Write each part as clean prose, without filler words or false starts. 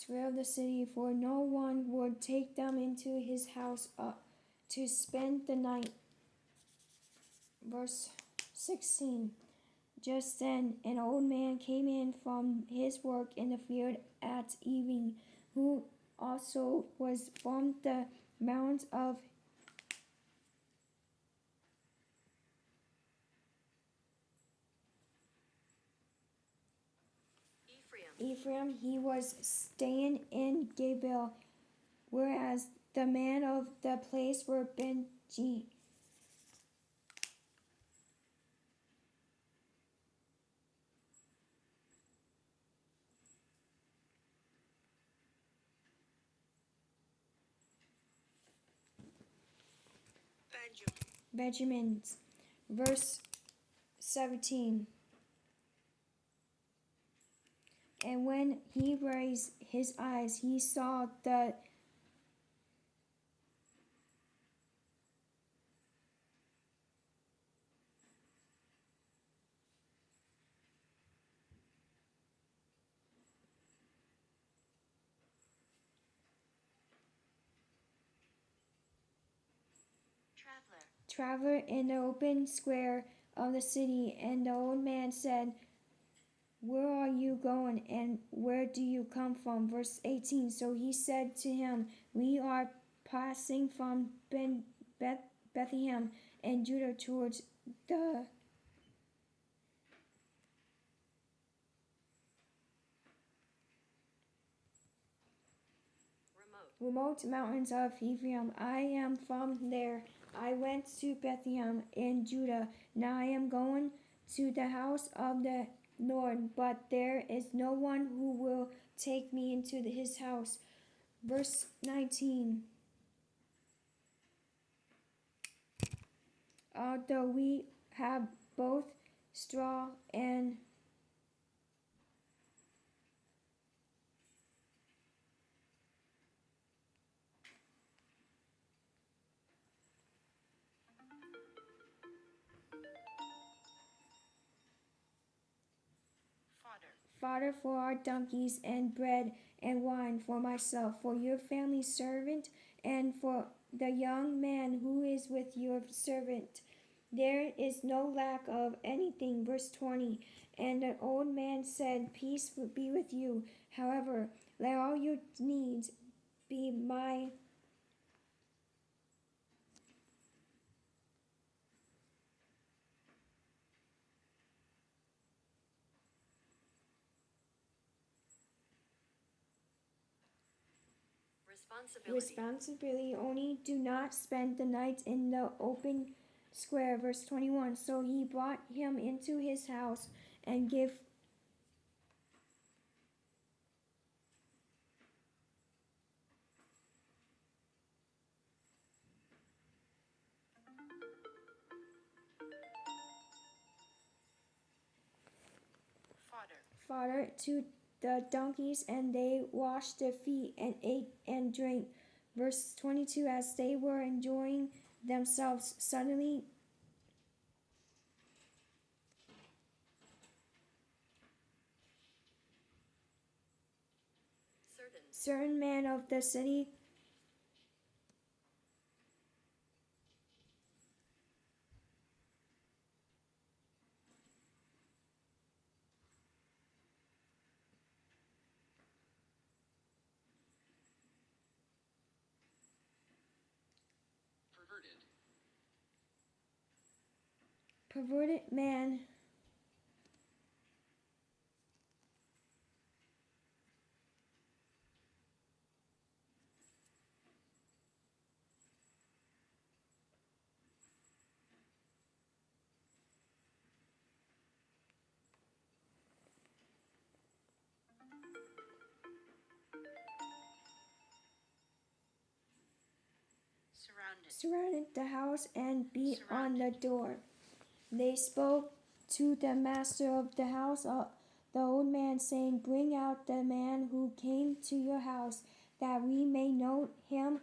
square of the city, for no one would take them into his house to spend the night. Verse 16. Just then an old man came in from his work in the field at evening, who also was from the mountains of Ephraim. He was staying in Gilgal, whereas the man of the place were Benjamins. Verse 17. And when he raised his eyes, he saw the traveler in the open square of the city. And the old man said, where are you going, and where do you come from? Verse 18. So he said to him, we are passing from Bethlehem and Judah towards the remote mountains of Ephraim. I am from there. I went to Bethlehem in Judah. Now I am going to the house of the Lord, but there is no one who will take me into his house. Verse 19. Although we have both straw and fodder for our donkeys, and bread and wine for myself, for your family servant, and for the young man who is with your servant. There is no lack of anything. Verse 20. And the old man said, peace be with you. However, let all your needs be my responsibility. Only do not spend the night in the open square. Verse 21. So he brought him into his house and gave fodder to the donkeys, and they washed their feet and ate and drank. Verse 22. As they were enjoying themselves, suddenly certain men of the city perverted man surrounded the house and beat on the door. They spoke to the master of the house, the old man, saying, bring out the man who came to your house, that we may know him.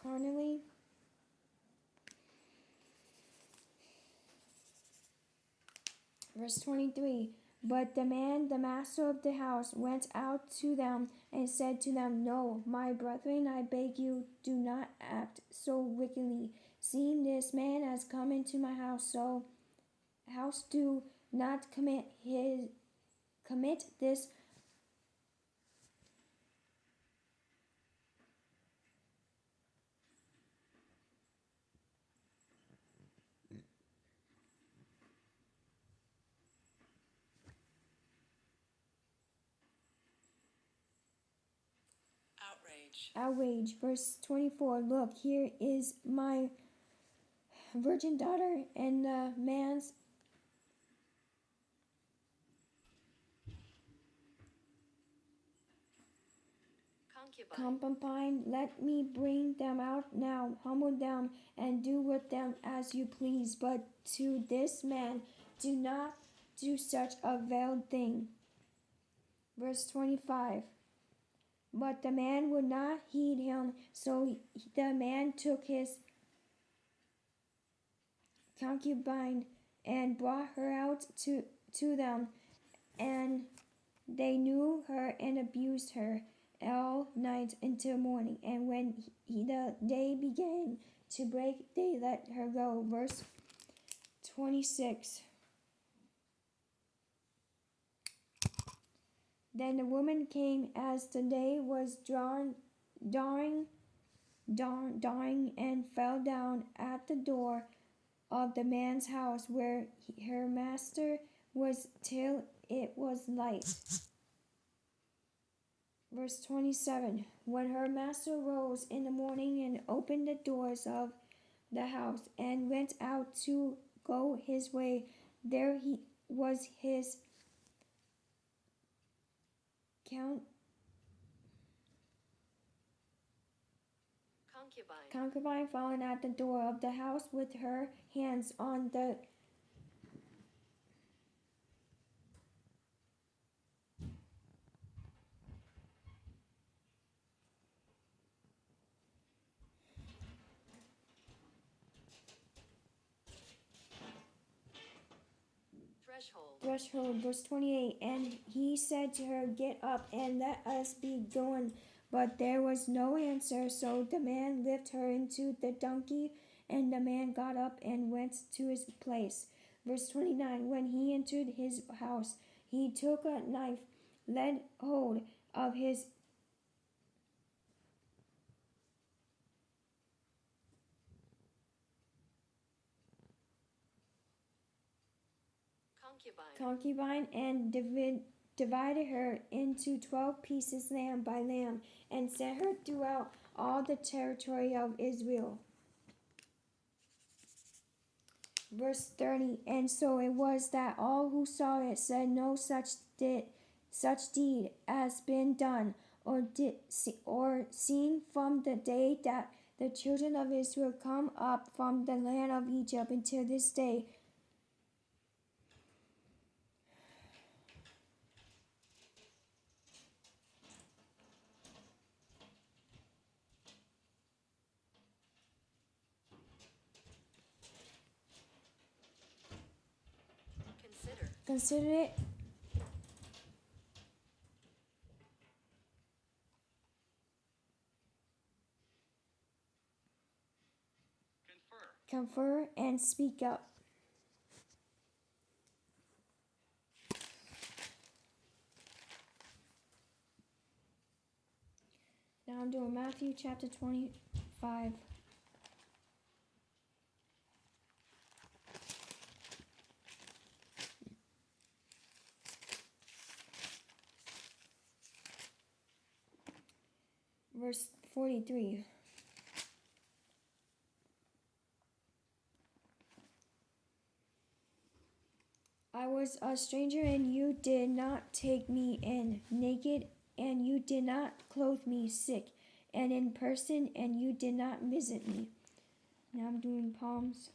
carnally. Verse 23. But the man, the master of the house, went out to them and said to them, No, my brethren, I beg you, do not act so wickedly. Seeing this man has come into my house, do not commit this outrage. Verse 24. Look, here is my virgin daughter, and the man's concubine. Let me bring them out now, humble them, and do with them as you please. But to this man do not do such a veiled thing. Verse 25. But the man would not heed him, so the man took his concubine and brought her out to them, and they knew her and abused her all night until morning. And when the day began to break, they let her go. Verse 26. Then the woman came as the day was dawning, and fell down at the door of the man's house where her master was till it was light. Verse 27. When her master rose in the morning and opened the doors of the house and went out to go his way, there he was his concubine fallen at the door of the house with her hands on the threshold. Verse 28. And he said to her, Get up and let us be going. But there was no answer, so the man lifted her into the donkey, and the man got up and went to his place. Verse 29. When he entered his house, he took a knife, laid hold of his concubine and divided her into 12 pieces, lamb by lamb, and sent her throughout all the territory of Israel. Verse 30. And so it was that all who saw it said, No such deed has been done or seen from the day that the children of Israel come up from the land of Egypt until this day. Consider it confer and speak up. Now I'm doing Matthew chapter 25. Verse 43. I was a stranger and you did not take me in, naked and you did not clothe me, sick and in person and you did not visit me. Now I'm doing Psalms